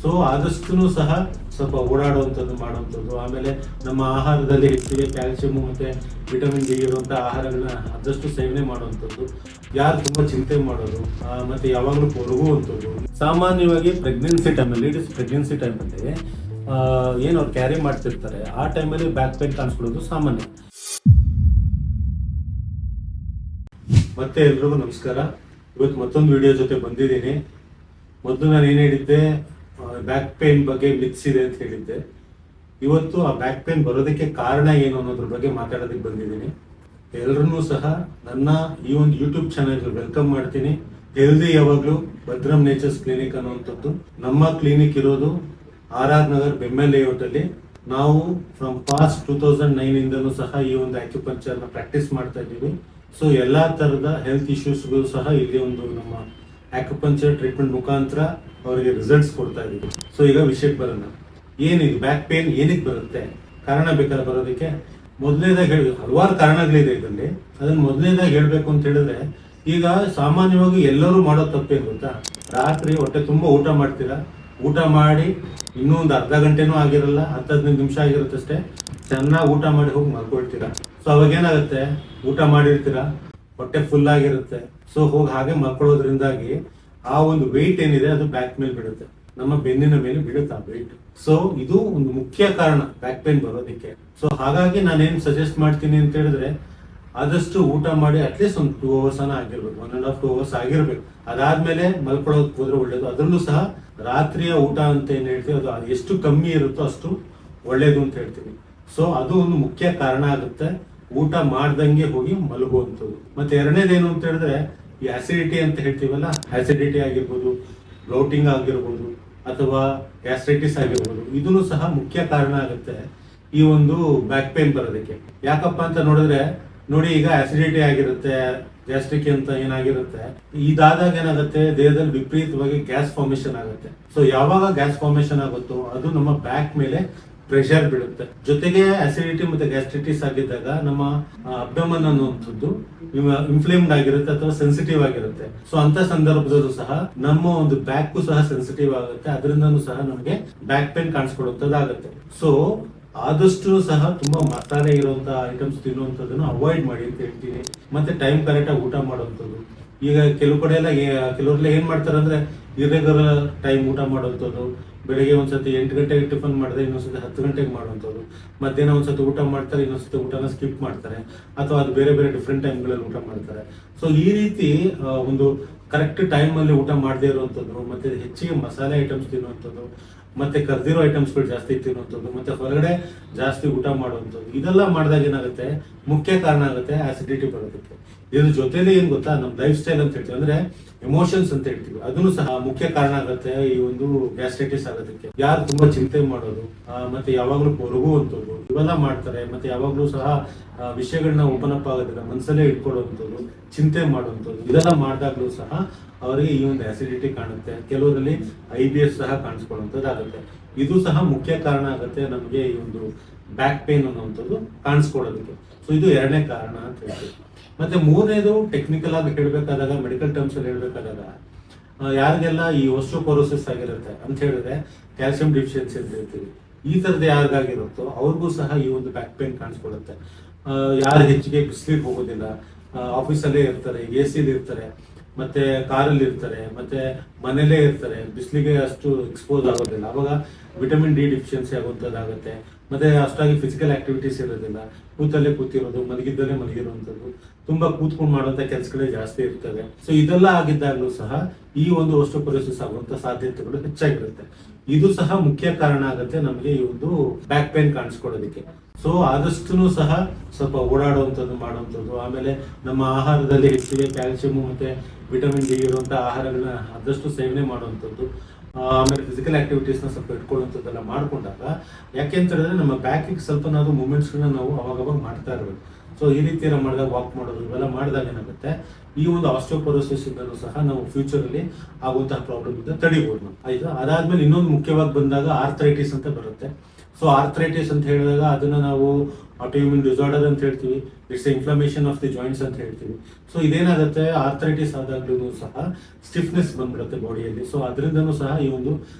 So ಆದಷ್ಟು ಸಹ ಸ್ವಲ್ಪ ಓಡಾಡುವಂಥದ್ದು ಮಾಡುವಂಥದ್ದು, ಆಮೇಲೆ ನಮ್ಮ ಆಹಾರದಲ್ಲಿ ಹೆಚ್ಚಿಗೆ ಕ್ಯಾಲ್ಸಿಯಂ ಮತ್ತು ವಿಟಮಿನ್ ಡಿ ಇರುವಂಥ ಆಹಾರಗಳನ್ನ ಆದಷ್ಟು ಸೇವನೆ ಮಾಡುವಂಥದ್ದು, ಯಾರು ತುಂಬ ಚಿಂತೆ ಮಾಡೋದು ಮತ್ತು ಯಾವಾಗಲೂ ಕೊರಗುವಂಥದ್ದು. ಸಾಮಾನ್ಯವಾಗಿ ಪ್ರೆಗ್ನೆನ್ಸಿ ಟೈಮಲ್ಲಿ, ಲೇಡೀಸ್ ಪ್ರೆಗ್ನೆನ್ಸಿ ಟೈಮಲ್ಲಿ ಏನು ಅವ್ರು ಕ್ಯಾರಿ ಮಾಡ್ತಿರ್ತಾರೆ ಆ ಟೈಮಲ್ಲಿ ಬ್ಯಾಕ್ ಪೇನ್ ಕಾಣಿಸ್ಕೊಳ್ಳೋದು ಸಾಮಾನ್ಯ. ಮತ್ತೆ ಎಲ್ರಿಗೂ ನಮಸ್ಕಾರ. ಇವತ್ತು ಮತ್ತೊಂದು ವಿಡಿಯೋ ಜೊತೆ ಬಂದಿದ್ದೀನಿ. ಮೊದಲು ನಾನು ಏನು ಹೇಳಿದ್ದೆ, ಬ್ಯಾಕ್ ಪೇನ್ ಬಗ್ಗೆ ಮಿತ್ಸ್ ಇದೆ ಅಂತ ಹೇಳಿದ್ದೆ. ಇವತ್ತು ಆ ಬ್ಯಾಕ್ ಪೇನ್ ಬರೋದಕ್ಕೆ ಕಾರಣ ಏನು ಅನ್ನೋದ್ರ ಬಗ್ಗೆ ಮಾತಾಡೋದಕ್ಕೆ ಬಂದಿದ್ದೀನಿ. ಎಲ್ಲರನ್ನೂ ಸಹ ನನ್ನ ಈ ಒಂದು ಯೂಟ್ಯೂಬ್ ಚಾನಲ್ಗೆ ವೆಲ್ಕಮ್ ಮಾಡ್ತೀನಿ. ಹೆಲ್ದಿ ಯಾವಾಗಲೂ ಭದ್ರಂ ನೇಚರ್ಸ್ ಕ್ಲಿನಿಕ್ ಅನ್ನುವಂಥದ್ದು ನಮ್ಮ ಕ್ಲಿನಿಕ್ ಇರೋದು RR ನಗರ್ ಬೆಮ್ಮೆಲ್ ಲೇಔಟ್ ಅಲ್ಲಿ. ನಾವು ಫ್ರಮ್ ಪಾಸ್ಟ್ 2009 ಇಂದನೂ ಸಹ ಈ ಒಂದು ಆಕ್ಯುಪಂಕ್ಚರ್ನ ಪ್ರಾಕ್ಟೀಸ್ ಮಾಡ್ತಾ ಇದ್ದೀವಿ. ಸೊ ಎಲ್ಲಾ ತರದ ಹೆಲ್ತ್ ಇಶ್ಯೂಸ್ಗಳು ಸಹ ಇಲ್ಲಿ ಒಂದು ನಮ್ಮ ಆಕ್ಯುಪಂಕ್ಚರ್ ಟ್ರೀಟ್ಮೆಂಟ್ ಮುಖಾಂತರ ಅವರಿಗೆ ರಿಸಲ್ಟ್ಸ್ ಕೊಡ್ತಾ ಇದೀವಿ. ಸೊ ಈಗ ವಿಷಯಕ್ಕೆ ಬರೋಣ. ಏನಿದು ಬ್ಯಾಕ್ ಪೇನ್ ಏನಕ್ಕೆ ಬರುತ್ತೆ, ಕಾರಣ ಬೇಕಾದ್ರೆ ಬರೋದಕ್ಕೆ ಮೊದಲನೇದಾಗಿ ಹೇಳಿ ಹಲವಾರು ಕಾರಣಗಳಿದೆ ಇದರಲ್ಲಿ. ಅದನ್ನ ಮೊದಲನೇದಾಗಿ ಹೇಳ್ಬೇಕು ಅಂತ ಹೇಳಿದ್ರೆ, ಈಗ ಸಾಮಾನ್ಯವಾಗಿ ಎಲ್ಲರೂ ಮಾಡೋ ತಪ್ಪೇನು ಗೊತ್ತಾ, ರಾತ್ರಿ ಹೊಟ್ಟೆ ತುಂಬ ಊಟ ಮಾಡ್ತೀರಾ, ಊಟ ಮಾಡಿ ಇನ್ನೂ ಒಂದು ಅರ್ಧ ಗಂಟೆನೂ ಆಗಿರಲ್ಲ, 10-15 ನಿಮಿಷ ಆಗಿರುತ್ತಷ್ಟೇ, ಚೆನ್ನಾಗಿ ಊಟ ಮಾಡಿ ಹೋಗಿ ಮಲ್ಕೊಳ್ತೀರಾ. ಸೊ ಅವಾಗ ಏನಾಗುತ್ತೆ, ಊಟ ಮಾಡಿರ್ತೀರಾ, ಹೊಟ್ಟೆ ಫುಲ್ ಆಗಿರುತ್ತೆ. ಸೊ ಹೋಗಿ ಹಾಗೆ ಮಲ್ಕೊಳ್ಳೋದ್ರಿಂದಾಗಿ ಆ ಒಂದು ವೆಯ್ಟ್ ಏನಿದೆ ಅದು ಬ್ಯಾಕ್ ಮೇಲೆ ಬಿಡುತ್ತೆ, ನಮ್ಮ ಬೆನ್ನಿನ ಮೇಲೆ ಬಿಡುತ್ತೆ ಆ ವೆಯ್ಟ್. ಸೊ ಇದು ಒಂದು ಮುಖ್ಯ ಕಾರಣ ಬ್ಯಾಕ್ ಪೇನ್ ಬರೋದಕ್ಕೆ. ಸೊ ಹಾಗಾಗಿ ನಾನೇನು ಸಜೆಸ್ಟ್ ಮಾಡ್ತೀನಿ ಅಂತ ಹೇಳಿದ್ರೆ, ಆದಷ್ಟು ಊಟ ಮಾಡಿ ಅಟ್ಲೀಸ್ಟ್ ಒಂದು 2 hours ಆಗಿರ್ಬೇಕು, 1.5 2 hours ಆಗಿರ್ಬೇಕು. ಅದಾದ್ಮೇಲೆ ಮಲ್ಕೊಳ್ಳೋದಕ್ಕೆ ಹೋದ್ರೆ ಒಳ್ಳೇದು. ಅದರಲ್ಲೂ ಸಹ ರಾತ್ರಿಯ ಊಟ ಅಂತ ಏನ್ ಹೇಳ್ತೀವಿ ಅದು ಎಷ್ಟು ಕಮ್ಮಿ ಇರುತ್ತೋ ಅಷ್ಟು ಒಳ್ಳೇದು ಅಂತ ಹೇಳ್ತೀವಿ. ಸೊ ಅದು ಒಂದು ಮುಖ್ಯ ಕಾರಣ ಆಗುತ್ತೆ ಊಟ ಮಾಡ್ದಂಗೆ ಹೋಗಿ ಮಲಗುವಂಥದ್ದು. ಮತ್ತೆ ಎರಡನೇದೇನು ಅಂತ ಹೇಳಿದ್ರೆ, ಈ ಆಸಿಡಿಟಿ ಅಂತ ಹೇಳ್ತೀವಲ್ಲ, ಆಸಿಡಿಟಿ ಆಗಿರ್ಬೋದು, ಬ್ಲೌಟಿಂಗ್ ಆಗಿರ್ಬೋದು, ಅಥವಾ ಗ್ಯಾಸ್ಟ್ರೈಟಿಸ್ ಆಗಿರ್ಬೋದು, ಇದನ್ನು ಸಹ ಮುಖ್ಯ ಕಾರಣ ಆಗುತ್ತೆ ಈ ಒಂದು ಬ್ಯಾಕ್ ಪೇನ್ ಬರೋದಕ್ಕೆ. ಯಾಕಪ್ಪ ಅಂತ ನೋಡಿದ್ರೆ ನೋಡಿ, ಈಗ ಆಸಿಡಿಟಿ ಆಗಿರುತ್ತೆ, ಗ್ಯಾಸ್ಟ್ರಿಕ್ ಅಂತ ಏನಾಗಿರುತ್ತೆ, ಇದಾದಾಗ ಏನಾಗುತ್ತೆ ದೇಹದಲ್ಲಿ ವಿಪರೀತವಾಗಿ ಗ್ಯಾಸ್ ಫಾರ್ಮೇಶನ್ ಆಗುತ್ತೆ. ಸೊ ಯಾವಾಗ ಗ್ಯಾಸ್ ಫಾರ್ಮೇಶನ್ ಆಗುತ್ತೋ ಅದು ನಮ್ಮ ಬ್ಯಾಕ್ ಮೇಲೆ ಪ್ರೆಷರ್ ಬೀಳುತ್ತೆ. ಜೊತೆಗೆ ಆಸಿಡಿಟಿ ಮತ್ತೆ ಗ್ಯಾಸ್ಟ್ರೈಟಿಸ್ ಆಗಿದ್ದಾಗ ನಮ್ಮ ಅಬ್ಡಮನ್ ಅನ್ನುವಂಥದ್ದು ಇನ್ಫ್ಲೇಮ್ಡ್ ಆಗಿರುತ್ತೆ ಅಥವಾ ಸೆನ್ಸಿಟಿವ್ ಆಗಿರುತ್ತೆ. ಸೊ ಅಂತ ಸಂದರ್ಭದಲ್ಲೂ ಸಹ ನಮ್ಮ ಒಂದು ಬ್ಯಾಕ್ ಸಹ ಸೆನ್ಸಿಟಿವ್ ಆಗುತ್ತೆ, ಅದರಿಂದನೂ ಸಹ ನಮಗೆ ಬ್ಯಾಕ್ ಪೇನ್ ಕಾಣಿಸ್ಕೊಳ್ಳುವಂಥದ್ದಾಗುತ್ತೆ. ಸೊ ಆದಷ್ಟು ಸಹ ತುಂಬಾ ಮಸಾಲೆ ಇರುವಂತ ಐಟಮ್ಸ್ ತಿನ್ನುವಂಥದ್ದನ್ನು ಅವಾಯ್ಡ್ ಮಾಡಿ ಅಂತ ಹೇಳ್ತೀನಿ. ಮತ್ತೆ ಟೈಮ್ ಕರೆಕ್ಟ್ ಆಗಿ ಊಟ ಮಾಡುವಂಥದ್ದು. ಈಗ ಕೆಲವು ಕಡೆ ಎಲ್ಲ ಕೆಲವರೆಲ್ಲ ಏನ್ ಮಾಡ್ತಾರೆ ಅಂದ್ರೆ, ಇರ್ರೆಗ್ಯುಲರ್ ಟೈಮ್ ಊಟ ಮಾಡುವಂಥದ್ದು. ಬೆಳಿಗ್ಗೆ ಒಂದ್ಸತಿ 8 ಗಂಟೆಗೆ ಟಿಫನ್ ಮಾಡಿದ್ರೆ ಇನ್ನೊಂದ್ಸತಿ 10 ಗಂಟೆಗೆ ಮಾಡುವಂಥದ್ದು, ಮಧ್ಯಾಹ್ನ ಒಂದ್ಸತಿ ಊಟ ಮಾಡ್ತಾರೆ, ಇನ್ನೊಂದ್ಸತಿ ಊಟನ ಸ್ಕಿಪ್ ಮಾಡ್ತಾರೆ, ಅಥವಾ ಅದು ಬೇರೆ ಬೇರೆ ಡಿಫ್ರೆಂಟ್ ಟೈಮ್ಗಳಲ್ಲಿ ಊಟ ಮಾಡ್ತಾರೆ. ಸೊ ಈ ರೀತಿ ಒಂದು ಕರೆಕ್ಟ್ ಟೈಮ್ ಅಲ್ಲಿ ಊಟ ಮಾಡದೇ ಇರುವಂಥದ್ದು, ಮತ್ತೆ ಹೆಚ್ಚಿಗೆ ಮಸಾಲೆ ಐಟಮ್ಸ್ ತಿನ್ನುವಂಥದ್ದು, ಮತ್ತೆ ಕರ್ದಿರೋ ಐಟಮ್ಸ್ಗಳು ಜಾಸ್ತಿ ತಿನ್ನುವಂಥದ್ದು, ಮತ್ತೆ ಹೊರಗಡೆ ಜಾಸ್ತಿ ಊಟ ಮಾಡುವಂಥದ್ದು, ಇದೆಲ್ಲ ಮಾಡಿದಾಗ ಏನಾಗುತ್ತೆ, ಮುಖ್ಯ ಕಾರಣ ಆಗುತ್ತೆ ಆಸಿಡಿಟಿ ಬರೋದಕ್ಕೆ. ಇದ್ರ ಜೊತೆಲಿ ಏನ್ ಗೊತ್ತಾ, ನಮ್ಮ ಲೈಫ್ ಸ್ಟೈಲ್ ಅಂತ ಹೇಳ್ತೀವಿ, ಅಂದ್ರೆ ಎಮೋಷನ್ಸ್ ಅಂತ ಹೇಳ್ತೀವಿ, ಅದನ್ನು ಸಹ ಮುಖ್ಯ ಕಾರಣ ಆಗುತ್ತೆ ಈ ಒಂದು ಗ್ಯಾಸ್ಟ್ರೈಟಿಸ್ ಆಗೋದಕ್ಕೆ. ಯಾರು ತುಂಬಾ ಚಿಂತೆ ಮಾಡೋದು, ಮತ್ತೆ ಯಾವಾಗ್ಲೂ ಕೊರಗುವಂಥದ್ದು, ಇವೆಲ್ಲ ಮಾಡ್ತಾರೆ. ಮತ್ತೆ ಯಾವಾಗ್ಲೂ ಸಹ ವಿಷಯಗಳನ್ನ ಓಪನ್ ಅಪ್ ಆಗೋದಿಲ್ಲ, ಮನಸ್ಸಲ್ಲೇ ಇಟ್ಕೊಳ್ಳುವಂಥದ್ದು, ಚಿಂತೆ ಮಾಡುವಂಥದ್ದು, ಇದೆಲ್ಲ ಮಾಡಿದಾಗ್ಲೂ ಸಹ ಅವರಿಗೆ ಈ ಒಂದು ಆಸಿಡಿಟಿ ಕಾಣುತ್ತೆ. ಕೆಲವರಲ್ಲಿ IBS ಸಹ ಕಾಣಿಸ್ಕೊಳ್ಳುವಂಥದ್ದಾಗುತ್ತೆ. ಇದು ಸಹ ಮುಖ್ಯ ಕಾರಣ ಆಗುತ್ತೆ ನಮಗೆ ಈ ಒಂದು ಬ್ಯಾಕ್ ಪೇನ್ ಅನ್ನುವಂಥದ್ದು ಕಾಣಿಸ್ಕೊಳ್ಳೋದಕ್ಕೆ. ಸೊ ಇದು ಎರಡನೇ ಕಾರಣ ಅಂತ ಹೇಳ್ತೀವಿ. ಮತ್ತೆ ಮೂರನೇದು ಟೆಕ್ನಿಕಲ್ ಆಗಿ ಹೇಳ್ಬೇಕಾದಾಗ, ಮೆಡಿಕಲ್ ಟರ್ಮ್ಸ್ ಅಲ್ಲಿ ಹೇಳ್ಬೇಕಾದಾಗ, ಯಾರಿಗೆಲ್ಲ ಈ ಓಸ್ಟಿಯೋಪೊರೋಸಿಸ್ ಆಗಿರುತ್ತೆ ಅಂತ ಹೇಳಿದ್ರೆ, ಕ್ಯಾಲ್ಸಿಯಂ ಡಿಫಿಷಿಯನ್ಸಿ ಅಂತ ಹೇಳ್ತೀವಿ, ಈ ತರದ್ದು ಯಾರಿಗಾಗಿರುತ್ತೋ ಅವ್ರಿಗೂ ಸಹ ಈ ಒಂದು ಬ್ಯಾಕ್ ಪೇನ್ ಕಾಣಿಸ್ಕೊಳ್ಳುತ್ತೆ. ಯಾರು ಹೆಚ್ಚಿಗೆ ಬಿಸಿಲಿಗೆ ಹೋಗೋದಿಲ್ಲ, ಆಫೀಸಲ್ಲೇ ಇರ್ತಾರೆ, AC ಇರ್ತಾರೆ, ಮತ್ತೆ ಕಾರಲ್ಲಿ ಇರ್ತಾರೆ, ಮತ್ತೆ ಮನೇಲೇ ಇರ್ತಾರೆ, ಬಿಸಿಲಿಗೆ ಅಷ್ಟು ಎಕ್ಸ್ಪೋಸ್ ಆಗೋದಿಲ್ಲ, ಅವಾಗ ವಿಟಮಿನ್ ಡಿ ಡಿಫಿಷಿಯನ್ಸಿ ಆಗುವಂಥದ್ದಾಗುತ್ತೆ. ಮತ್ತೆ ಅಷ್ಟಾಗಿ ಫಿಸಿಕಲ್ ಆಕ್ಟಿವಿಟೀಸ್ ಇರೋದಿಲ್ಲ, ಕೂತಲ್ಲೇ ಕೂತಿರೋದು, ಮಲಗಿದ್ದಲ್ಲೇ ಮಲಗಿರುವಂಥದ್ದು, ತುಂಬಾ ಕೂತ್ಕೊಂಡು ಮಾಡುವಂತ ಕೆಲಸಗಳೇ ಜಾಸ್ತಿ ಇರ್ತವೆ. ಸೊ ಇದೆಲ್ಲ ಆಗಿದ್ದಾಗಲೂ ಸಹ ಈ ಒಂದು ಓಸ್ಟಿಯೋಪೊರೋಸಿಸ್ ಆಗುವಂತ ಸಾಧ್ಯತೆಗಳು ಹೆಚ್ಚಾಗಿರುತ್ತೆ. ಇದು ಸಹ ಮುಖ್ಯ ಕಾರಣ ಆಗುತ್ತೆ ನಮಗೆ ಈ ಒಂದು ಬ್ಯಾಕ್ ಪೇನ್ ಕಾಣಿಸ್ಕೊಳ್ಳೋದಕ್ಕೆ. ಸೊ ಆದಷ್ಟು ಸಹ ಸ್ವಲ್ಪ ಓಡಾಡುವಂಥದ್ದು ಮಾಡುವಂಥದ್ದು, ಆಮೇಲೆ ನಮ್ಮ ಆಹಾರದಲ್ಲಿ ಹೆಚ್ಚಿಗೆ ಕ್ಯಾಲ್ಸಿಯಂ ಮತ್ತೆ ವಿಟಮಿನ್ ಡಿ ಇರುವಂತಹ ಆಹಾರಗಳನ್ನ ಆದಷ್ಟು ಸೇವನೆ ಮಾಡುವಂಥದ್ದು, ಆಮೇಲೆ ಫಿಸಿಕಲ್ ಆಕ್ಟಿವಿಟೀಸ್ನ ಸ್ವಲ್ಪ ಇಟ್ಕೊಳ್ಳುವಂಥದ್ದೆಲ್ಲ ಮಾಡ್ಕೊಂಡಾಗ, ಯಾಕೆ ಅಂತ ಹೇಳಿದ್ರೆ ನಮ್ಮ ಬ್ಯಾಕಿಗೆ ಸ್ವಲ್ಪ ನಾವು ಮೂವ್ಮೆಂಟ್ಸ್ಗಳನ್ನ ನಾವು ಅವಾಗ ಮಾಡ್ತಾ ಇರಬೇಕು. ಸೊ ಈ ರೀತಿ ಎಲ್ಲ ಮಾಡಿದಾಗ, ವಾಕ್ ಮಾಡೋದು ಇವೆಲ್ಲ ಮಾಡಿದಾಗ ಏನಾಗುತ್ತೆ, ಈ ಒಂದು ಆಸ್ಟಿಯೋಪೊರೋಸಿಸ್ ಇಂದಲೂ ಸಹ ನಾವು ಫ್ಯೂಚರ್ ಅಲ್ಲಿ ಆಗುವಂತಹ ಪ್ರಾಬ್ಲಮ್ ಇಂದ ತಡಿಬಹುದು ನಾವು. ಆಯ್ತಾ, ಅದಾದ್ಮೇಲೆ ಇನ್ನೊಂದು ಮುಖ್ಯವಾಗಿ ಬಂದಾಗ ಆರ್ಥರೈಟಿಸ್ ಅಂತ ಬರುತ್ತೆ. ಸೊ ಆರ್ಥರೈಟಿಸ್ ಅಂತ ಹೇಳಿದಾಗ ಅದನ್ನ ನಾವು ಆಟೋಇಮ್ಯೂನ್ ಡಿಸಾರ್ಡರ್ ಅಂತ ಹೇಳ್ತೀವಿ, it's inflammation of the joints ಅಂತ ಹೇಳ್ತೀವಿ. ಸೊ ಇದೇನಾಗುತ್ತೆ, ಆರ್ಥರೈಟಿಸ್ ಆದಾಗ್ಲೂ ಸಹ ಸ್ಟಿಫ್ನೆಸ್ ಬಂದ್ಬಿಡುತ್ತೆ ಬಾಡಿಯಲ್ಲಿ. ಸೊ ಅದರಿಂದನೂ ಸಹ ಈ ಒಂದು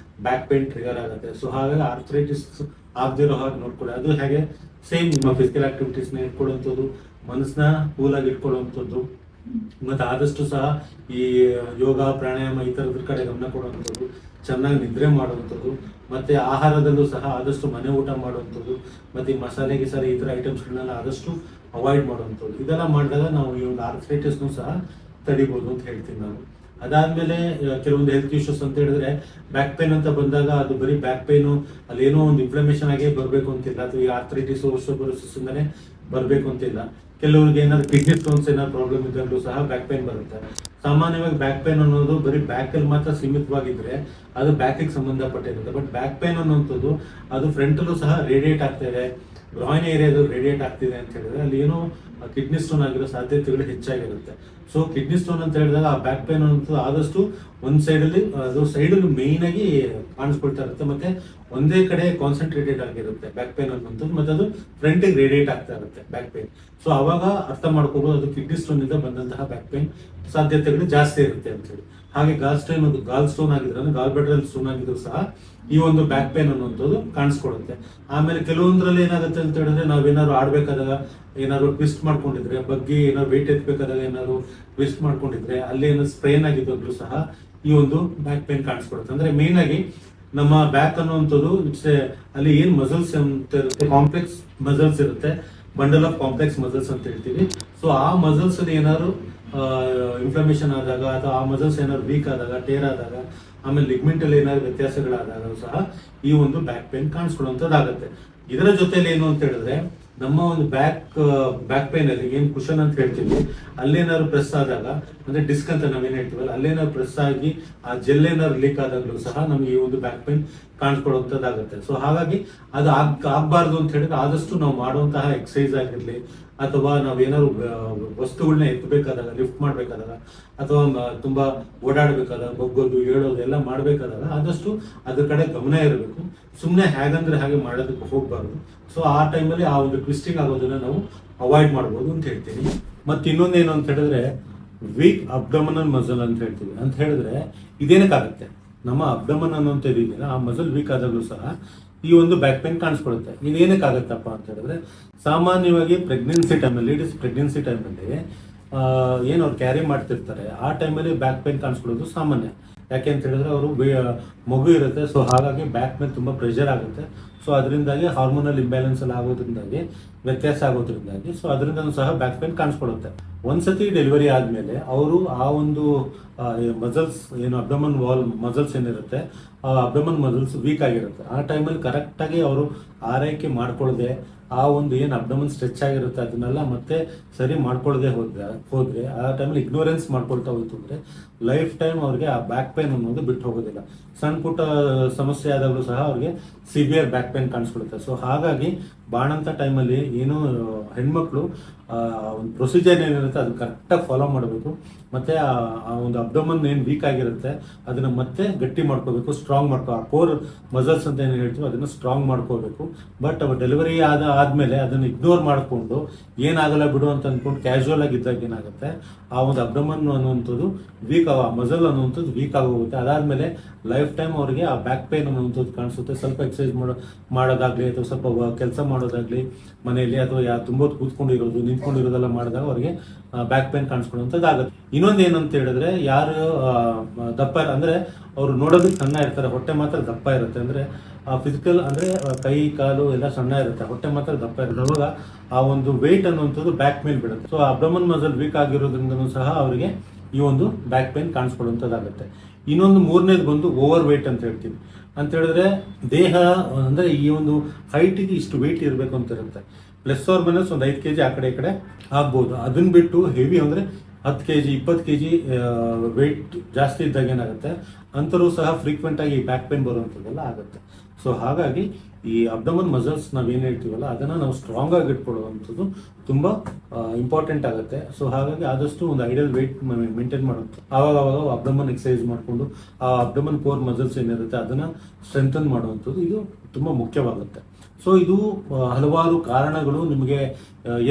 ಬ್ಯಾಕ್ ಪೇನ್ ಟ್ರಿಗರ್ ಆಗುತ್ತೆ. ಸೊ ಹಾಗಾಗಿ ಆರ್ಥರೈಟಿಸ್ ಆಗದಿರೋ ಹಾಗೆ ನೋಡ್ಕೊಳ್ಳಿ. ಅದು ಹೇಗೆ, ಸೇಮ್ ನಿಮ್ಮ ಫಿಸಿಕಲ್ ಆಕ್ಟಿವಿಟೀಸ್ನ ಇಟ್ಕೊಳ್ಳುವಂಥದ್ದು, ಮನಸ್ಸನ್ನ ಕೂಲಾಗಿ ಇಟ್ಕೊಳ್ಳುವಂಥದ್ದು, ಮತ್ತು ಆದಷ್ಟು ಸಹ ಈ ಯೋಗ ಪ್ರಾಣಾಯಾಮ ಈ ಥರದ್ರ ಕಡೆ ಗಮನ ಕೊಡುವಂಥದ್ದು, ಚೆನ್ನಾಗಿ ನಿದ್ರೆ ಮಾಡುವಂಥದ್ದು, ಮತ್ತು ಆಹಾರದಲ್ಲೂ ಸಹ ಆದಷ್ಟು ಮನೆ ಊಟ ಮಾಡುವಂಥದ್ದು, ಮತ್ತು ಈ ಮಸಾಲೆ ಗಿಸಾಲೆ ಈ ಥರ ಐಟಮ್ಸ್ಗಳನ್ನೆಲ್ಲ ಆದಷ್ಟು ಅವಾಯ್ಡ್ ಮಾಡುವಂಥದ್ದು. ಇದೆಲ್ಲ ಮಾಡಿದಾಗ ನಾವು ಈ ಒಂದು ಆರ್ಥರೈಟಿಸ್ನೂ ಸಹ ತಡಿಬೋದು ಅಂತ ಹೇಳ್ತೀನಿ ನಾನು. ಅದಾದ್ಮೇಲೆ ಕೆಲವೊಂದು ಹೆಲ್ತ್ ಇಶ್ಯೂಸ್ ಅಂತ ಹೇಳಿದ್ರೆ, ಬ್ಯಾಕ್ ಪೇನ್ ಅಂತ ಬಂದಾಗ ಅದು ಬರೀ ಬ್ಯಾಕ್ ಪೇನು ಅಲ್ಲಿ ಏನೋ ಒಂದು ಇನ್ಫ್ಲಮೇಷನ್ ಆಗೇ ಬರಬೇಕು ಅಂತಿಲ್ಲ, ಅಥವಾ ಈ ಆರ್ಥರೈಟಿಸ್ ಓಸ್ಟೋಪೊರೋಸಿಸ್ ಇಂದನೇ ಬರಬೇಕು ಅಂತಿಲ್ಲ. ಕೆಲವರಿಗೆ ಏನಾದ್ರು ಕಿಡ್ನಿ ಸ್ಟೋನ್ಸ್ ಏನಾದ್ರು ಪ್ರಾಬ್ಲಮ್ ಇದ್ದಾಗಲೂ ಸಹ ಬ್ಯಾಕ್ ಪೇನ್ ಬರುತ್ತೆ. ಸಾಮಾನ್ಯವಾಗಿ ಬ್ಯಾಕ್ ಪೇನ್ ಅನ್ನೋದು ಬರೀ ಬ್ಯಾಕಲ್ಲಿ ಮಾತ್ರ ಸೀಮಿತವಾಗಿದ್ರೆ ಅದು ಬ್ಯಾಕಿಗೆ ಸಂಬಂಧಪಟ್ಟಿರುತ್ತೆ. ಬಟ್ ಬ್ಯಾಕ್ ಪೇನ್ ಅನ್ನುವಂಥದ್ದು ಅದು ಫ್ರಂಟಲ್ಲೂ ಸಹ ರೇಡಿಯೇಟ್ ಆಗ್ತಾ ಇದೆ, ಗ್ರಾಯಿನ್ ಏರಿಯಾದು ರೇಡಿಯೇಟ್ ಆಗ್ತಿದೆ ಅಂತ ಹೇಳಿದ್ರೆ ಅಲ್ಲಿ ಏನೋ ಕಿಡ್ನಿ ಸ್ಟೋನ್ ಆಗಿರೋ ಸಾಧ್ಯತೆಗಳು ಹೆಚ್ಚಾಗಿರುತ್ತೆ. ಸೊ ಕಿಡ್ನಿ ಸ್ಟೋನ್ ಅಂತ ಹೇಳಿದಾಗ ಆ ಬ್ಯಾಕ್ ಪೇನ್ ಅನ್ನೋದು ಆದಷ್ಟು ಒಂದು ಸೈಡಲ್ಲಿ, ಅದು ಸೈಡಲ್ಲಿ ಮೇಯ್ನ್ ಆಗಿ ಕಾಣಿಸ್ಕೊಳ್ತಾ ಇರುತ್ತೆ, ಮತ್ತೆ ಒಂದೇ ಕಡೆ ಕಾನ್ಸಂಟ್ರೇಟೆಡ್ ಆಗಿರುತ್ತೆ ಬ್ಯಾಕ್ ಪೇನ್ ಅನ್ನೋಂಥದ್ದು, ಮತ್ತೆ ಅದು ಫ್ರಂಟಿಗೆ ರೇಡಿಯೇಟ್ ಆಗ್ತಾ ಇರುತ್ತೆ ಬ್ಯಾಕ್ ಪೇನ್. ಸೊ ಅವಾಗ ಅರ್ಥ ಮಾಡ್ಕೋಬಹುದು ಅದು ಕಿಡ್ನಿ ಸ್ಟೋನ್ ಇಂದ ಬಂದಂತಹ ಬ್ಯಾಕ್ ಪೇನ್ ಸಾಧ್ಯತೆಗಳು ಜಾಸ್ತಿ ಇರುತ್ತೆ ಅಂತ ಹೇಳಿ. ಹಾಗೆ ಗಾಲ್ ಸ್ಟೋನ್ ಆಗಿದ್ರೆ, ಗಾಲ್ ಬ್ಲಾಡರ್ ಸ್ಟೋನ್ ಆಗಿದ್ರು ಸಹ ಈ ಒಂದು ಬ್ಯಾಕ್ ಪೇನ್ ಅನ್ನುವಂಥದ್ದು ಕಾಣಿಸ್ಕೊಡುತ್ತೆ. ಆಮೇಲೆ ಕೆಲವೊಂದ್ರಲ್ಲಿ ಏನಾಗುತ್ತೆ ಅಂತ ಹೇಳಿದ್ರೆ, ನಾವೇನಾದ್ರು ಆಡ್ಬೇಕಾದಾಗ ಏನಾದ್ರು ಟ್ವಿಸ್ಟ್ ಮಾಡ್ಕೊಂಡಿದ್ರೆ, ಬಗ್ಗೆ ಏನಾದ್ರು ವೆಯ್ಟ್ ಎತ್ಬೇಕಾದಾಗ ಏನಾದ್ರು ಟ್ವಿಸ್ಟ್ ಮಾಡ್ಕೊಂಡಿದ್ರೆ, ಅಲ್ಲಿ ಏನಾದ್ರು ಸ್ಪ್ರೇನ್ ಆಗಿದ್ದಾಗಲೂ ಸಹ ಈ ಒಂದು ಬ್ಯಾಕ್ ಪೇನ್ ಕಾಣಿಸ್ಕೊಡುತ್ತೆ. ಅಂದ್ರೆ ಮೇನ್ ಆಗಿ ನಮ್ಮ ಬ್ಯಾಕ್ ಅನ್ನುವಂಥದ್ದು ಅಲ್ಲಿ ಏನ್ ಮಸಲ್ಸ್ ಅಂತ ಇರುತ್ತೆ, ಕಾಂಪ್ಲೆಕ್ಸ್ ಮಸಲ್ಸ್ ಇರುತ್ತೆ, ಬಂಡಲ್ ಆಫ್ ಕಾಂಪ್ಲೆಕ್ಸ್ ಮಸಲ್ಸ್ ಅಂತ ಹೇಳ್ತೀವಿ. ಸೊ ಆ ಮಸಲ್ಸ್ ಅಲ್ಲಿ ಏನಾದ್ರು ಇನ್ಫ್ಲಮೇಷನ್ ಆದಾಗ, ಅಥವಾ ಆ ಮಸಲ್ಸ್ ಏನಾದ್ರು ವೀಕ್ ಆದಾಗ, ಟೇರ್ ಆದಾಗ, ಆಮೇಲೆ ಲಿಗ್ಮೆಂಟ್ ಅಲ್ಲಿ ಏನಾದ್ರು ವ್ಯತ್ಯಾಸಗಳಾದಾಗ ಸಹ ಈ ಒಂದು ಬ್ಯಾಕ್ ಪೇನ್ ಕಾಣಿಸ್ಕೊಳ್ಳುವಂಥದ್ದಾಗುತ್ತೆ. ಇದರ ಜೊತೆಲಿ ಏನು ಅಂತ ಹೇಳಿದ್ರೆ, ನಮ್ಮ ಒಂದು ಬ್ಯಾಕ್ ಪೇನ್ ಅಲ್ಲಿ ಏನ್ ಕುಶನ್ ಅಂತ ಹೇಳ್ತೀವಿ, ಅಲ್ಲೇನಾದ್ರು ಪ್ರೆಸ್ ಆದಾಗ, ಅಂದ್ರೆ ಡಿಸ್ಕ್ ಅಂತ ನಾವೇನ್ ಹೇಳ್ತೀವಲ್ಲ, ಅಲ್ಲೇನಾದ್ರು ಪ್ರೆಸ್ ಆಗಿ ಆ ಜೆಲ್ ಏನಾದ್ರು ಲೀಕ್ ಆದಾಗಲೂ ಸಹ ನಮ್ಗೆ ಈ ಒಂದು ಬ್ಯಾಕ್ ಪೇನ್ ಕಾಣಿಸ್ಕೊಳ್ಳುವಂಥದ್ದಾಗುತ್ತೆ. ಸೊ ಹಾಗಾಗಿ ಅದು ಆಗ್ಬಾರ್ದು ಅಂತ ಹೇಳಿದ್ರೆ ಆದಷ್ಟು ನಾವು ಮಾಡುವಂತಹ ಎಕ್ಸಸೈಸ್ ಆಗಿರ್ಲಿ, ಅಥವಾ ನಾವೇನಾದ್ರು ವಸ್ತುಗಳನ್ನ ಎತ್ತಬೇಕಾದಾಗ, ಲಿಫ್ಟ್ ಮಾಡ್ಬೇಕಾದಾಗ, ಅಥವಾ ತುಂಬಾ ಓಡಾಡ್ಬೇಕಾದಾಗ, ಬಗ್ಗೋದು ಹೇಳೋದು ಎಲ್ಲ ಮಾಡ್ಬೇಕಾದಾಗ ಆದಷ್ಟು ಅದ್ರ ಕಡೆ ಗಮನ ಇರಬೇಕು. ಸುಮ್ಮನೆ ಹೇಗಂದ್ರೆ ಹಾಗೆ ಮಾಡೋದಕ್ಕೆ ಹೋಗ್ಬಾರ್ದು. ಸೊ ಆ ಟೈಮಲ್ಲಿ ಆ ಒಂದು ಟ್ವಿಸ್ಟಿಂಗ್ ಆಗೋದನ್ನ ನಾವು ಅವಾಯ್ಡ್ ಮಾಡ್ಬೋದು ಅಂತ ಹೇಳ್ತೀನಿ. ಮತ್ತೆ ಇನ್ನೊಂದೇನು ಅಂತ ಹೇಳಿದ್ರೆ, ವೀಕ್ ಅಬ್ಡಮನಲ್ ಮಸಲ್ ಅಂತ ಹೇಳ್ತೀವಿ. ಅಂತ ಹೇಳಿದ್ರೆ ಇದೇನಕ್ಕಾಗುತ್ತೆ, ನಮ್ಮ ಅಬ್ಡಮನ್ ಅನ್ನೋಂಥದ್ದು ಇದೆಯಲ್ಲ, ಆ ಮಸಲ್ ವೀಕ್ ಆದಾಗಲೂ ಸಹ ಈ ಒಂದು ಬ್ಯಾಕ್ ಪೇನ್ ಕಾಣಿಸ್ಕೊಳುತ್ತೆ. ಇದೇನಕ್ಕಾಗತ್ತಪ್ಪ ಅಂತ ಹೇಳಿದ್ರೆ, ಸಾಮಾನ್ಯವಾಗಿ ಪ್ರೆಗ್ನೆನ್ಸಿ ಟೈಮಲ್ಲಿ, ಲೇಡೀಸ್ ಪ್ರೆಗ್ನೆನ್ಸಿ ಟೈಮಲ್ಲಿ ಏನು ಅವ್ರು ಕ್ಯಾರಿ ಮಾಡ್ತಿರ್ತಾರೆ, ಆ ಟೈಮಲ್ಲಿ ಬ್ಯಾಕ್ ಪೇನ್ ಕಾಣಿಸ್ಕೊಳ್ಳೋದು ಸಾಮಾನ್ಯ. ಯಾಕೆ ಅಂತ ಹೇಳಿದ್ರೆ ಅವರು ಮಗು ಇರುತ್ತೆ. ಸೊ ಹಾಗಾಗಿ ಬ್ಯಾಕ್ ಮೇಲೆ ತುಂಬ ಪ್ರೆಷರ್ ಆಗುತ್ತೆ. ಸೊ ಅದರಿಂದಾಗಿ ಹಾರ್ಮೋನಲ್ ಇಂಬ್ಯಾಲೆನ್ಸ್ ಎಲ್ಲ ಆಗೋದ್ರಿಂದಾಗಿ, ವ್ಯತ್ಯಾಸ ಆಗೋದ್ರಿಂದಾಗಿ, ಸೊ ಅದರಿಂದ ಸಹ ಬ್ಯಾಕ್ ಪೇನ್ ಕಾಣಿಸ್ಕೊಳ್ಳುತ್ತೆ. ಒಂದ್ಸತಿ ಡೆಲಿವರಿ ಆದಮೇಲೆ ಅವರು ಆ ಒಂದು ಮಸಲ್ಸ್ ಏನು ಅಬ್ಡಮನ್ ವಾಲ್ ಮಸಲ್ಸ್ ಏನಿರುತ್ತೆ, ಆ ಅಬ್ಡಮನ್ ಮಸಲ್ಸ್ ವೀಕ್ ಆಗಿರುತ್ತೆ. ಆ ಟೈಮಲ್ಲಿ ಕರೆಕ್ಟಾಗಿ ಅವರು ಆರೈಕೆ ಮಾಡ್ಕೊಳ್ಳದೆ, ಆ ಒಂದು ಏನು ಅಬ್ಡಮನ್ ಸ್ಟ್ರೆಚ್ ಆಗಿರುತ್ತೆ ಅದನ್ನೆಲ್ಲ ಮತ್ತೆ ಸರಿ ಮಾಡ್ಕೊಳ್ಳದೆ ಹೋದ್ರೆ ಆ ಟೈಮಲ್ಲಿ ಇಗ್ನೋರೆನ್ಸ್ ಮಾಡ್ಕೊಳ್ತಾ ಹೋಯ್ತು ಅಂದ್ರೆ ಲೈಫ್ ಟೈಮ್ ಅವ್ರಿಗೆ ಆ ಬ್ಯಾಕ್ ಪೇನ್ ಅನ್ನೋದು ಬಿಟ್ಟು ಹೋಗೋದಿಲ್ಲ. ಸಣ್ಣ ಪುಟ್ಟ ಸಮಸ್ಯೆ ಆದಾಗಲೂ ಸಹ ಅವ್ರಿಗೆ ಸಿವಿಯರ್ ಬ್ಯಾಕ್ ಪೇನ್ ಕಾಣಿಸ್ಕೊಳುತ್ತೆ. ಸೊ ಹಾಗಾಗಿ ಬಾಣಂತ ಟೈಮಲ್ಲಿ ಏನು ಹೆಣ್ಮಕ್ಳು ಒಂದು ಪ್ರೊಸೀಜರ್ ಏನಿರುತ್ತೆ ಅದು ಕರೆಕ್ಟಾಗಿ ಫಾಲೋ ಮಾಡಬೇಕು. ಮತ್ತೆ ಆ ಒಂದು ಅಬ್ಡಮನ್ ಏನು ವೀಕ್ ಆಗಿರುತ್ತೆ ಅದನ್ನ ಮತ್ತೆ ಗಟ್ಟಿ ಮಾಡ್ಕೋಬೇಕು, ಸ್ಟ್ರಾಂಗ್ ಆ ಕೋರ್ ಮಸಲ್ಸ್ ಅಂತ ಏನು ಹೇಳ್ತೀವಿ ಅದನ್ನ ಸ್ಟ್ರಾಂಗ್ ಮಾಡ್ಕೋಬೇಕು. ಬಟ್ ಡೆಲಿವರಿ ಆದ್ಮೇಲೆ ಅದನ್ನ ಇಗ್ನೋರ್ ಮಾಡಿಕೊಂಡು ಏನಾಗಲ್ಲ ಬಿಡು ಅಂತ ಅಂದ್ಕೊಂಡು ಕ್ಯಾಶುವಲ್ ಆಗಿ ಇದ್ದಾಗ ಏನಾಗುತ್ತೆ, ಆ ಒಂದು ಅಬ್ಡಮನ್ ಅನ್ನುವಂಥದ್ದು ವೀಕ್, ಆ ಮಸಲ್ ಅನ್ನುವಂಥದ್ದು ವೀಕ್ ಆಗೋಗುತ್ತೆ. ಅದಾದ್ಮೇಲೆ ಲೈಫ್ ಟೈಮ್ ಅವರಿಗೆ ಆ ಬ್ಯಾಕ್ ಪೇನ್ ಅನ್ನುವಂಥದ್ದು ಕಾಣಿಸುತ್ತೆ. ಸ್ವಲ್ಪ ಎಕ್ಸರ್ಸೈಸ್ ಮಾಡೋದಾಗ್ಲಿ, ಅಥವಾ ಸ್ವಲ್ಪ ಕೆಲಸ ಮಾಡೋದಾಗ್ಲಿ ಮನೆಯಲ್ಲಿ, ಅಥವಾ ತುಂಬ ಕೂತ್ಕೊಂಡಿರೋದು ನಿಂತ್ಕೊಂಡಿರೋದೆಲ್ಲ ಮಾಡಿದಾಗ ಅವರಿಗೆ ಬ್ಯಾಕ್ ಪೇನ್ ಕಾಣಿಸ್ಕೊಳ್ಳುವಂಥದ್ದಾಗುತ್ತೆ. ಇನ್ನೊಂದು ಏನಂತ ಹೇಳಿದ್ರೆ, ಯಾರು ದಪ್ಪ ಅಂದ್ರೆ ಅವರು ನೋಡೋದಕ್ಕೆ ಸಣ್ಣ ಇರ್ತಾರೆ, ಹೊಟ್ಟೆ ಮಾತ್ರ ದಪ್ಪ ಇರುತ್ತೆ. ಅಂದ್ರೆ ಫಿಸಿಕಲ್ ಅಂದ್ರೆ ಕೈ ಕಾಲು ಎಲ್ಲ ಸಣ್ಣ ಇರುತ್ತೆ, ಹೊಟ್ಟೆ ಮಾತ್ರ ದಪ್ಪ ಇರುತ್ತೆ. ಅವಾಗ ಆ ಒಂದು ವೆಯ್ಟ್ ಅನ್ನುವಂಥದ್ದು ಬ್ಯಾಕ್ ಮೇಲೆ ಬೀಳುತ್ತೆ. ಸೊ ಅಬ್ಡಮನ್ ಮಸಲ್ ವೀಕ್ ಆಗಿರೋದ್ರಿಂದನೂ ಸಹ ಅವರಿಗೆ ಈ ಒಂದು ಬ್ಯಾಕ್ ಪೇನ್ ಕಾಣಿಸ್ಕೊಳ್ಳುವಂಥದ್ದಾಗುತ್ತೆ. ಇನ್ನೊಂದು ಮೂರನೇದು ಬಂದು ಓವರ್ ವೇಟ್ ಅಂತ ಹೇಳ್ತೀವಿ. ಅಂತ ಹೇಳಿದ್ರೆ ದೇಹ ಅಂದ್ರೆ ಈ ಒಂದು ಹೈಟಿಗೆ ಇಷ್ಟು ವೆಯ್ಟ್ ಇರಬೇಕು ಅಂತ ಇರುತ್ತೆ. ಪ್ಲಸ್ ಆರ್ ಮೈನಸ್ ಒಂದು 5 kg ಆ ಕಡೆ ಈ ಕಡೆ ಆಗ್ಬೋದು. ಅದನ್ನ ಬಿಟ್ಟು ಹೆವಿ ಅಂದ್ರೆ 10 kg 20 kg ವೆಯ್ಟ್ ಜಾಸ್ತಿ ಇದ್ದಾಗ ಏನಾಗುತ್ತೆ, ಅಂತರೂ ಸಹ ಫ್ರೀಕ್ವೆಂಟ್ ಆಗಿ ಬ್ಯಾಕ್ ಪೇನ್ ಬರುವಂಥದ್ದೆಲ್ಲ ಆಗುತ್ತೆ. ಸೊ ಹಾಗಾಗಿ ಈ ಅಬ್ಡಮನ್ ಮಸಲ್ಸ್ ನಾವೇನು ಹೇಳ್ತೀವಲ್ಲ ಅದನ್ನ ನಾವು ಸ್ಟ್ರಾಂಗ್ ಆಗಿ ಇಟ್ಕೊಳ್ಳುವಂಥದ್ದು ತುಂಬಾ ಇಂಪಾರ್ಟೆಂಟ್ ಆಗುತ್ತೆ. ಸೊ ಹಾಗಾಗಿ ಆದಷ್ಟು ಒಂದು ಐಡಿಯಲ್ ವೆಯ್ಟ್ ಮೇಂಟೈನ್ ಮಾಡುತ್ತೆ. ಆವಾಗ ಅಬ್ಡಮನ್ ಎಕ್ಸರ್ಸೈಸ್ ಮಾಡಿಕೊಂಡು ಆ ಅಬ್ಡಮನ್ ಕೋರ್ ಮಸಲ್ಸ್ ಏನಿರುತ್ತೆ ಅದನ್ನ ಸ್ಟ್ರೆಂಥನ್ ಮಾಡುವಂಥದ್ದು ಇದು ತುಂಬಾ ಮುಖ್ಯವಾಗುತ್ತೆ. ಸೊ ಇದು ಹಲವಾರು ಕಾರಣಗಳು ನಿಮಗೆ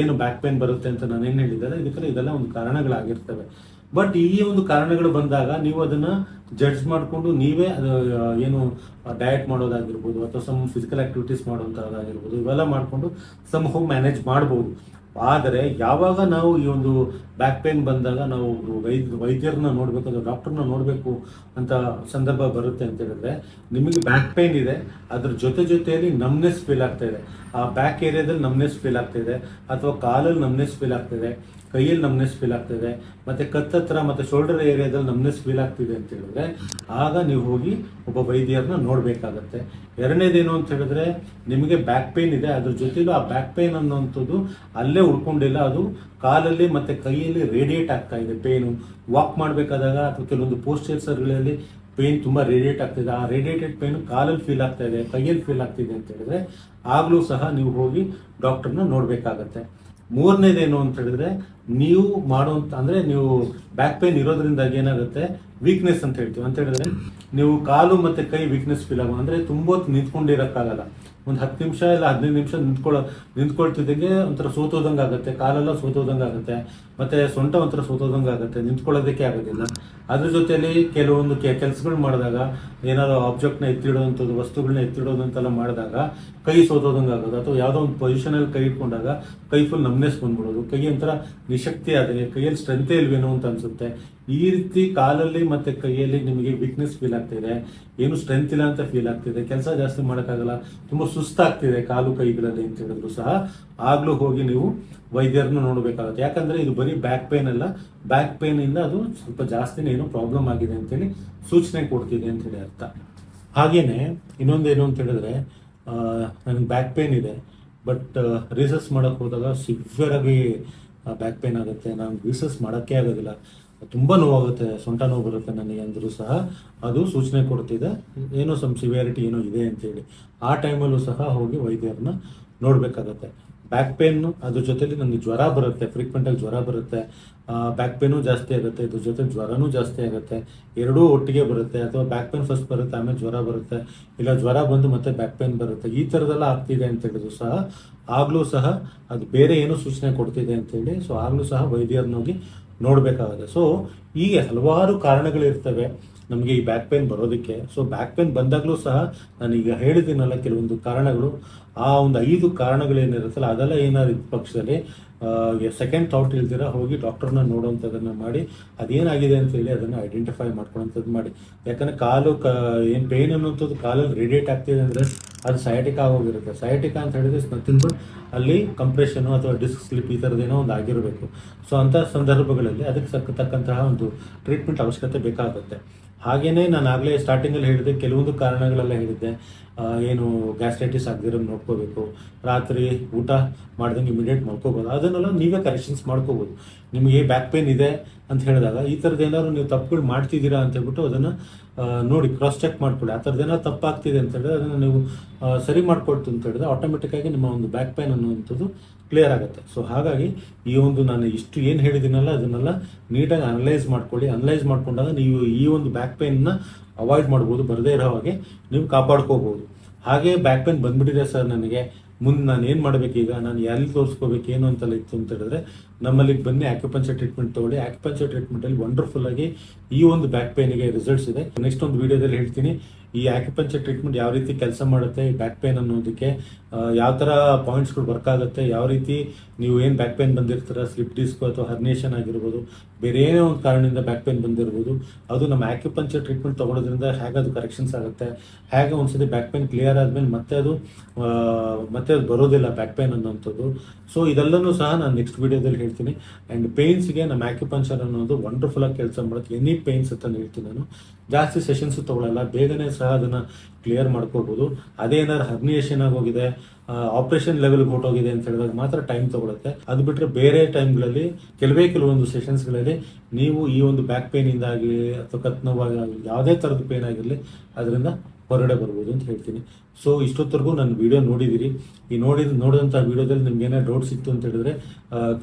ಏನು ಬ್ಯಾಕ್ ಪೇನ್ ಬರುತ್ತೆ ಅಂತ ನಾನು ಏನು ಹೇಳಿದ್ದಾರೆ ಇದಕ್ಕೆ ಇದೆಲ್ಲ ಒಂದು ಕಾರಣಗಳಾಗಿರ್ತವೆ. ಬಟ್ ಈ ಒಂದು ಕಾರಣಗಳು ಬಂದಾಗ ನೀವು ಅದನ್ನ ಜಡ್ಜ್ ಮಾಡಿಕೊಂಡು ನೀವೇ ಏನು ಡಯಟ್ ಮಾಡೋದಾಗಿರ್ಬೋದು ಅಥವಾ ಸಮ್ ಫಿಸಿಕಲ್ ಆಕ್ಟಿವಿಟೀಸ್ ಮಾಡುವಂಥದ್ದಾಗಿರ್ಬೋದು ಇವೆಲ್ಲ ಮಾಡಿಕೊಂಡು ಸಮ್ ಹೋಮ್ ಮ್ಯಾನೇಜ್ ಮಾಡ್ಬೋದು. ಆದರೆ ಯಾವಾಗ ನಾವು ಈ ಒಂದು ಬ್ಯಾಕ್ ಪೇನ್ ಬಂದಾಗ ನಾವು ವೈದ್ಯರನ್ನ ನೋಡಬೇಕು ಅಥವಾ ಡಾಕ್ಟರ್ನ ನೋಡಬೇಕು ಅಂತ ಸಂದರ್ಭ ಬರುತ್ತೆ ಅಂತ ಹೇಳಿದ್ರೆ, ನಿಮಗೆ ಬ್ಯಾಕ್ ಪೇನ್ ಇದೆ, ಅದ್ರ ಜೊತೆಯಲ್ಲಿ ನಮ್ನೆಸ್ ಫೀಲ್ ಆಗ್ತಾ ಇದೆ, ಆ ಬ್ಯಾಕ್ ಏರಿಯಾದಲ್ಲಿ ನಮ್ನೆಸ್ ಫೀಲ್ ಆಗ್ತಾ ಇದೆ, ಅಥವಾ ಕಾಲಲ್ಲಿ ನಮ್ನೆಸ್ ಫೀಲ್ ಆಗ್ತಿದೆ, ಕೈಯಲ್ಲಿ ನಮ್ನೆಸ್ ಫೀಲ್ ಆಗ್ತಿದೆ, ಮತ್ತೆ ಕತ್ತತ್ರ ಮತ್ತೆ ಶೋಲ್ಡರ್ ಏರಿಯಾದಲ್ಲಿ ನಮ್ನೆಸ್ ಫೀಲ್ ಆಗ್ತಿದೆ ಅಂತ ಹೇಳಿದ್ರೆ ಆಗ ನೀವು ಹೋಗಿ ಒಬ್ಬ ವೈದ್ಯರನ್ನ ನೋಡಬೇಕಾಗತ್ತೆ. ಎರಡನೇದೇನು ಅಂತ ಹೇಳಿದ್ರೆ, ನಿಮಗೆ ಬ್ಯಾಕ್ ಪೇನ್ ಇದೆ, ಅದ್ರ ಜೊತೆಲೂ ಆ ಬ್ಯಾಕ್ ಪೇನ್ ಅನ್ನೋಂಥದ್ದು ಅಲ್ಲೇ ಉಳ್ಕೊಂಡಿಲ್ಲ, ಅದು ಕಾಲಲ್ಲಿ ಮತ್ತೆ ಕೈಯಲ್ಲಿ ರೇಡಿಯೇಟ್ ಆಗ್ತಾ ಇದೆ ಪೇನು. ವಾಕ್ ಮಾಡಬೇಕಾದಾಗ ಅಥವಾ ಕೆಲವೊಂದು ಪೋಸ್ಚರ್ಸ್ಗಳಲ್ಲಿ ಪೇನ್ ತುಂಬ ರೇಡಿಯೇಟ್ ಆಗ್ತಿದೆ, ಆ ರೇಡಿಯೇಟೆಡ್ ಪೇನ್ ಕಾಲಲ್ಲಿ ಫೀಲ್ ಆಗ್ತಾ ಇದೆ, ಕೈಯಲ್ಲಿ ಫೀಲ್ ಆಗ್ತಿದೆ ಅಂತ ಹೇಳಿದ್ರೆ ಆಗಲೂ ಸಹ ನೀವು ಹೋಗಿ ಡಾಕ್ಟರ್ನ ನೋಡಬೇಕಾಗತ್ತೆ. ಮೂರನೇದೇನು ಅಂತ ಹೇಳಿದ್ರೆ, ನೀವು ಮಾಡುವಂತ ಅಂದ್ರೆ ನೀವು ಬ್ಯಾಕ್ ಪೇನ್ ಇರೋದ್ರಿಂದಾಗಿ ಏನಾಗುತ್ತೆ, ವೀಕ್ನೆಸ್ ಅಂತ ಹೇಳ್ತೀವಿ. ಅಂತ ಹೇಳಿದ್ರೆ ನೀವು ಕಾಲು ಮತ್ತೆ ಕೈ ವೀಕ್ನೆಸ್ ಫೀಲ್ ಆಗೋ ಅಂದ್ರೆ ತುಂಬ ಹೊತ್ತು ನಿಂತ್ಕೊಂಡಿರಕ್ಕಾಗಲ್ಲ. ಒಂದು 10 ನಿಮಿಷ ಇಲ್ಲ 15 ನಿಮಿಷ ನಿಂತ್ಕೊಳ್ತಿದ್ದಂಗೆ ಒಂಥರ ಸೋತೋದಂಗೆ ಆಗುತ್ತೆ, ಕಾಲೆಲ್ಲ ಸೋತೋದಂಗೆ ಆಗುತ್ತೆ, ಮತ್ತೆ ಸೊಂಟ ಒಂಥರ ಸೋತೋದಂಗೆ ಆಗುತ್ತೆ, ನಿಂತ್ಕೊಳ್ಳೋದಕ್ಕೆ ಆಗೋದಿಲ್ಲ. ಅದ್ರ ಜೊತೆಲಿ ಕೆಲವೊಂದು ಕೆಲಸಗಳು ಮಾಡಿದಾಗ ಏನಾದ್ರು ಆಬ್ಜೆಕ್ಟ್ನ ಎತ್ತಿಡೋವಂಥದ್ದು, ವಸ್ತುಗಳನ್ನ ಎತ್ತಿಡೋದಂತೆಲ್ಲ ಮಾಡಿದಾಗ ಕೈ ಸೋತೋದಂಗೆ ಆಗೋದು, ಅಥವಾ ಯಾವುದೋ ಒಂದು ಪೊಸಿಷನಲ್ಲಿ ಕೈ ಇಟ್ಕೊಂಡಾಗ ಕೈ ಫುಲ್ ನಮ್ನೆಸ್ ಬಂದ್ಬಿಡೋದು, ಕೈ ಒಂಥರ ನಿಶಕ್ತಿ ಆಗಿದೆ, ಕೈಯಲ್ಲಿ ಸ್ಟ್ರೆಂತೇ ಇಲ್ವೇನೋ ಅಂತ ಅನ್ಸುತ್ತೆ. ಈ ರೀತಿ ಕಾಲಲ್ಲಿ ಮತ್ತೆ ಕೈಯಲ್ಲಿ ನಿಮಗೆ ವೀಕ್ನೆಸ್ ಫೀಲ್ ಆಗ್ತಿದೆ, ಏನು ಸ್ಟ್ರೆಂತ್ ಇಲ್ಲ ಅಂತ ಫೀಲ್ ಆಗ್ತಿದೆ, ಕೆಲಸ ಜಾಸ್ತಿ ಮಾಡೋಕ್ಕಾಗಲ್ಲ, ತುಂಬ ಸುಸ್ತಾಗ್ತಿದೆ ಕಾಲು ಕೈಗಳಲ್ಲಿ ಅಂತ ಹೇಳಿದ್ರು ಸಹ ಆಗ್ಲೂ ಹೋಗಿ ನೀವು ವೈದ್ಯರನ್ನು ನೋಡಬೇಕಾಗುತ್ತೆ. ಯಾಕಂದ್ರೆ ಇದು ಬರೀ ಬ್ಯಾಕ್ ಪೇನ್ ಅಲ್ಲ, ಬ್ಯಾಕ್ ಪೇನ್ ಇಂದ ಅದು ಸ್ವಲ್ಪ ಜಾಸ್ತಿನೇ ಏನೋ ಪ್ರಾಬ್ಲಮ್ ಆಗಿದೆ ಅಂತೇಳಿ ಸೂಚನೆ ಕೊಡ್ತಿದೆ ಅಂತ ಹೇಳಿ ಅರ್ಥ. ಹಾಗೇನೆ ಇನ್ನೊಂದೇನು ಅಂತ ಹೇಳಿದ್ರೆ, ನನಗೆ ಬ್ಯಾಕ್ ಪೇನ್ ಇದೆ, ಬಟ್ ರಿಸರ್ಚ್ ಮಾಡಕ್ ಹೋದಾಗ ಸಿವಿಯರ್ ಆಗಿ ಬ್ಯಾಕ್ ಪೇನ್ ಆಗುತ್ತೆ, ನಾನು ರಿಸರ್ಚ್ ಮಾಡೋಕ್ಕೆ ಆಗೋದಿಲ್ಲ, ತುಂಬ ನೋವಾಗುತ್ತೆ, ಸೊಂಟ ನೋವು ಬರುತ್ತೆ ನನಗೆ ಅಂದರೂ ಸಹ ಅದು ಸೂಚನೆ ಕೊಡ್ತಿದೆ ಏನೋ ಸಮ್ ಸಿವಿಯಾರಿಟಿ ಏನೋ ಇದೆ ಅಂತೇಳಿ. ಆ ಟೈಮಲ್ಲೂ ಸಹ ಹೋಗಿ ವೈದ್ಯರನ್ನ ನೋಡಬೇಕಾಗತ್ತೆ. ಬ್ಯಾಕ್ ಪೇನ್ ಅದ್ರ ಜೊತೆಲಿ ನನಗೆ ಜ್ವರ ಬರುತ್ತೆ, ಫ್ರೀಕ್ವೆಂಟಾಗಿ ಜ್ವರ ಬರುತ್ತೆ, ಬ್ಯಾಕ್ ಪೇನು ಜಾಸ್ತಿ ಆಗುತ್ತೆ, ಇದ್ರ ಜೊತೆ ಜ್ವರನೂ ಜಾಸ್ತಿ ಆಗುತ್ತೆ, ಎರಡೂ ಒಟ್ಟಿಗೆ ಬರುತ್ತೆ, ಅಥವಾ ಬ್ಯಾಕ್ ಪೇನ್ ಫಸ್ಟ್ ಬರುತ್ತೆ ಆಮೇಲೆ ಜ್ವರ ಬರುತ್ತೆ, ಇಲ್ಲ ಜ್ವರ ಬಂದು ಮತ್ತೆ ಬ್ಯಾಕ್ ಪೇನ್ ಬರುತ್ತೆ, ಈ ಥರದೆಲ್ಲ ಆಗ್ತಿದೆ ಅಂತ ಹೇಳಿದ್ರು ಸಹ ಆಗಲೂ ಸಹ ಅದು ಬೇರೆ ಏನೋ ಸೂಚನೆ ಕೊಡ್ತಿದೆ ಅಂತೇಳಿ ಸೊ ಆಗಲೂ ಸಹ ವೈದ್ಯರನ್ನ ಹೋಗಿ ನೋಡಬೇಕಾಗುತ್ತೆ. ಸೊ ಹೀಗೆ ಹಲವಾರು ಕಾರಣಗಳಿರ್ತವೆ ನಮಗೆ ಈ ಬ್ಯಾಕ್ ಪೇನ್ ಬರೋದಕ್ಕೆ. ಸೊ ಬ್ಯಾಕ್ ಪೇನ್ ಬಂದಾಗಲೂ ಸಹ ನಾನೀಗ ಹೇಳಿದ್ದೀನಲ್ಲ ಕೆಲವೊಂದು ಕಾರಣಗಳು, ಆ ಒಂದು 5 ಕಾರಣಗಳೇನಿರುತ್ತಲ್ಲ ಅದೆಲ್ಲ ಏನಾದ್ರು ಪಕ್ಷದಲ್ಲಿ ಸೆಕೆಂಡ್ ಥಾಟ್ ಇಲ್ದಿರ ಹೋಗಿ ಡಾಕ್ಟರ್ನ ನೋಡೋವಂಥದ್ದನ್ನ ಮಾಡಿ ಅದೇನಾಗಿದೆ ಅಂತ ಹೇಳಿ ಅದನ್ನು ಐಡೆಂಟಿಫೈ ಮಾಡ್ಕೊಳ್ಳೋಂಥದ್ದು ಮಾಡಿ. ಯಾಕಂದ್ರೆ ಕಾಲು ಏನು ಪೇನ್ ಅನ್ನೋಂಥದ್ದು ಕಾಲಲ್ಲಿ ರೇಡಿಯೇಟ್ ಆಗ್ತಿದೆ ಅಂದರೆ ಅದು ಸಯಾಟಿಕಾ ಆಗೋಗಿರುತ್ತೆ. ಸಯಾಟಿಕಾ ಅಂತ ಹೇಳಿದ್ರೆ ನಥಿಂಗ್ ಬಟ್ ಅಲ್ಲಿ ಕಂಪ್ರೆಷನ್ ಅಥವಾ ಡಿಸ್ಕ್ ಸ್ಲಿಪ್ ಈ ಥರದ್ದೇನೋ ಒಂದು ಆಗಿರಬೇಕು. ಸೊ ಅಂಥ ಸಂದರ್ಭಗಳಲ್ಲಿ ಅದಕ್ಕೆ ತಕ್ಕಂತಹ ಒಂದು ಟ್ರೀಟ್ಮೆಂಟ್ ಅವಶ್ಯಕತೆ ಬೇಕಾಗುತ್ತೆ. ಹಾಗೇನೆ ನಾನು ಆಗಲೇ ಸ್ಟಾರ್ಟಿಂಗಲ್ಲಿ ಹೇಳಿದೆ, ಕೆಲವೊಂದು ಕಾರಣಗಳೆಲ್ಲ ಹೇಳಿದ್ದೆ. ಏನು ಗ್ಯಾಸ್ಟ್ರೈಟಿಸ್ ಆಗದಿರೋ ನೋಡ್ಕೋಬೇಕು, ರಾತ್ರಿ ಊಟ ಮಾಡ್ದಂಗೆ ಇಮಿಡಿಯೇಟ್ ಮಾಡ್ಕೋಬೋದು, ಅದನ್ನೆಲ್ಲ ನೀವೇ ಕರೆಕ್ಷನ್ಸ್ ಮಾಡ್ಕೋಬೋದು. ನಿಮಗೆ ಬ್ಯಾಕ್ ಪೇನ್ ಇದೆ ಅಂತ ಹೇಳಿದಾಗ ಈ ಥರದ್ದು ಏನಾದ್ರು ನೀವು ತಪ್ಪುಗಳು ಮಾಡ್ತಿದ್ದೀರಾ ಅಂತ ಹೇಳ್ಬಿಟ್ಟು ಅದನ್ನು ನೋಡಿ ಕ್ರಾಸ್ ಚೆಕ್ ಮಾಡ್ಕೊಳ್ಳಿ. ಆ ಥರದ್ದು ಏನಾದ್ರು ತಪ್ಪಾಗ್ತಿದೆ ಅಂತ ಹೇಳಿದ್ರೆ ಅದನ್ನು ನೀವು ಸರಿ ಮಾಡ್ಕೊಳ್ತು ಅಂತ ಹೇಳಿದ್ರೆ ಆಟೋಮೆಟಿಕ್ಕಾಗಿ ನಿಮ್ಮ ಒಂದು ಬ್ಯಾಕ್ ಪೇನ್ ಅನ್ನುವಂಥದ್ದು ಕ್ಲಿಯರ್ ಆಗುತ್ತೆ. ಸೊ ಹಾಗಾಗಿ ಈ ಒಂದು ನಾನು ಇಷ್ಟು ಏನು ಹೇಳಿದ್ದೀನಲ್ಲ ಅದನ್ನೆಲ್ಲ ನೀಟಾಗಿ ಅನಲೈಸ್ ಮಾಡ್ಕೊಳ್ಳಿ. ಅನಲೈಸ್ ಮಾಡ್ಕೊಂಡಾಗ ನೀವು ಈ ಒಂದು ಬ್ಯಾಕ್ ಪೇನ್ನ ಅವಾಯ್ಡ್ ಮಾಡ್ಬೋದು, ಬರದೇ ಇರೋ ಹಾಗೆ ನೀವು ಕಾಪಾಡ್ಕೋಬೋದು. ಹಾಗೆ ಬ್ಯಾಕ್ ಪೇನ್ ಬಂದ್ಬಿಟ್ಟಿದೆ ಸರ್ ನನಗೆ, ಮುಂದೆ ನಾನು ಏನು ಮಾಡಬೇಕೀಗ, ನಾನು ಎಲ್ಲಿ ತೋರಿಸ್ಕೋಬೇಕು ಏನು ಅಂತೆಲ್ಲ ಇತ್ತು ಅಂತ ಹೇಳಿದ್ರೆ ನಮ್ಮಲ್ಲಿಗೆ ಬನ್ನಿ, ಆಕ್ಯುಪಂಚರ್ ಟ್ರೀಟ್ಮೆಂಟ್ ತೊಗೊಳ್ಳಿ. ಆಕ್ಯುಪಂಚರ್ ಟ್ರೀಟ್ಮೆಂಟಲ್ಲಿ ವಂಡರ್ಫುಲ್ ಆಗಿ ಈ ಒಂದು ಬ್ಯಾಕ್ ಪೇನಿಗೆ ರಿಸಲ್ಟ್ಸ್ ಇದೆ. ನೆಕ್ಸ್ಟ್ ಒಂದು ವಿಡಿಯೋದಲ್ಲಿ ಹೇಳ್ತೀನಿ ಈ ಆಕ್ಯುಪಂಚರ್ ಟ್ರೀಟ್ಮೆಂಟ್ ಯಾವ ರೀತಿ ಕೆಲಸ ಮಾಡುತ್ತೆ, ಈ ಬ್ಯಾಕ್ ಪೇನ್ ಅನ್ನೋದಕ್ಕೆ ಯಾವ ಥರ ಪಾಯಿಂಟ್ಸ್ಗಳು ವರ್ಕ್ ಆಗುತ್ತೆ, ಯಾವ ರೀತಿ ನೀವು ಏನು ಬ್ಯಾಕ್ ಪೇನ್ ಬಂದಿರ್ತೀರ, ಸ್ಲಿಪ್ ಡಿಸ್ಕ್ ಅಥವಾ ಹರ್ನೇಷನ್ ಆಗಿರ್ಬೋದು, ಬೇರೆ ಏನೋ ಒಂದು ಕಾರಣದಿಂದ ಬ್ಯಾಕ್ ಪೇನ್ ಬಂದಿರ್ಬೋದು, ಅದು ನಮ್ಮ ಆಕ್ಯುಪಂಚರ್ ಟ್ರೀಟ್ಮೆಂಟ್ ತೊಗೊಳೋದ್ರಿಂದ ಹೇಗೆ ಅದು ಕರೆಕ್ಷನ್ಸ್ ಆಗುತ್ತೆ, ಹೇಗೆ ಒಂದ್ಸತಿ ಬ್ಯಾಕ್ ಪೇನ್ ಕ್ಲಿಯರ್ ಆದಮೇಲೆ ಮತ್ತೆ ಅದು ಬರೋದಿಲ್ಲ ಬ್ಯಾಕ್ ಪೇನ್ ಅನ್ನೋಂಥದ್ದು. ಸೊ ಇದೆಲ್ಲನೂ ಸಹ ನಾನು ನೆಕ್ಸ್ಟ್ ವಿಡಿಯೋದಲ್ಲಿ ಹೇಳ್ತೀನಿ. ಆ್ಯಂಡ್ ಪೇನ್ಸ್ಗೆ ನಮ್ಮ ಆಕ್ಯುಪಂಚರ್ ಅನ್ನೋದು ವಂಡರ್ಫುಲ್ ಆಗಿ ಕೆಲಸ ಮಾಡುತ್ತೆ. ಎನಿ ಪೇನ್ಸ್ ಅಂತ ಹೇಳ್ತೀನಿ ನಾನು. ಜಾಸ್ತಿ ಸೆಷನ್ಸ್ ತೊಗೊಳ್ಳಲ್ಲ, ಬೇಗನೆ ಸಹ ಅದನ್ನು ಕ್ಲಿಯರ್ ಮಾಡ್ಕೋಬೋದು. ಅದೇನಾದ್ರು ಹರ್ನಿಯೇಷನ್ ಆಗೋಗಿದೆ, ಆಪರೇಷನ್ ಲೆವೆಲ್ಗೆ ಹೊರಟೋಗಿದೆ ಅಂತ ಹೇಳಿದಾಗ ಮಾತ್ರ ಟೈಮ್ ತಗೊಳುತ್ತೆ. ಅದು ಬಿಟ್ಟರೆ ಬೇರೆ ಟೈಮ್ಗಳಲ್ಲಿ ಕೆಲವೊಂದು ಸೆಷನ್ಸ್ಗಳಲ್ಲಿ ನೀವು ಈ ಒಂದು ಬ್ಯಾಕ್ ಪೇನಿಂದಾಗಲಿ ಅಥವಾ ಕತ್ ನೋವಾಗಲಿ ಯಾವುದೇ ಥರದ ಪೇನ್ ಆಗಿರಲಿ ಅದರಿಂದ ಹೊರಗಡೆ ಬರ್ಬೋದು ಅಂತ ಹೇಳ್ತೀನಿ. ಸೊ ಇಷ್ಟೊತ್ತರೆಗೂ ನಾನು ವಿಡಿಯೋ ನೋಡಿದಿರಿ. ಈ ನೋಡಿದಂಥ ವಿಡಿಯೋದಲ್ಲಿ ನಿಮ್ಗೆ ಏನಾದ್ರು ಡೌಟ್ಸ್ ಇತ್ತು ಅಂತ ಹೇಳಿದ್ರೆ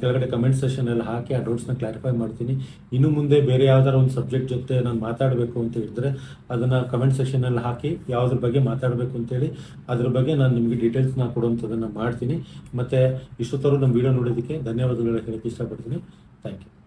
ಕೆಳಗಡೆ ಕಮೆಂಟ್ ಸೆಷನ್ ಎಲ್ಲ ಹಾಕಿ ಆ ಡೌಟ್ಸ್ನ ಕ್ಲಾರಿಫೈ ಮಾಡ್ತೀನಿ. ಇನ್ನು ಮುಂದೆ ಬೇರೆ ಯಾವ್ದಾರ ಒಂದು ಸಬ್ಜೆಕ್ಟ್ ಜೊತೆ ನಾನು ಮಾತಾಡಬೇಕು ಅಂತ ಹೇಳಿದ್ರೆ ಅದನ್ನು ಕಮೆಂಟ್ ಸೆಷನಲ್ಲಿ ಹಾಕಿ, ಯಾವುದೇ ಯಾವುದ್ರ ಬಗ್ಗೆ ಮಾತಾಡಬೇಕು ಅಂತೇಳಿ ಅದ್ರ ಬಗ್ಗೆ ನಾನು ನಿಮಗೆ ಡೀಟೇಲ್ಸ್ನ ಕೊಡುವಂಥದ್ದನ್ನು ಮಾಡ್ತೀನಿ. ಮತ್ತು ಇಷ್ಟೊತ್ತವರು ನಮ್ಮ ವಿಡಿಯೋ ನೋಡೋದಕ್ಕೆ ಧನ್ಯವಾದಗಳು ಹೇಳೋಕ್ಕೆ ಇಷ್ಟಪಡ್ತೀನಿ. Thank you.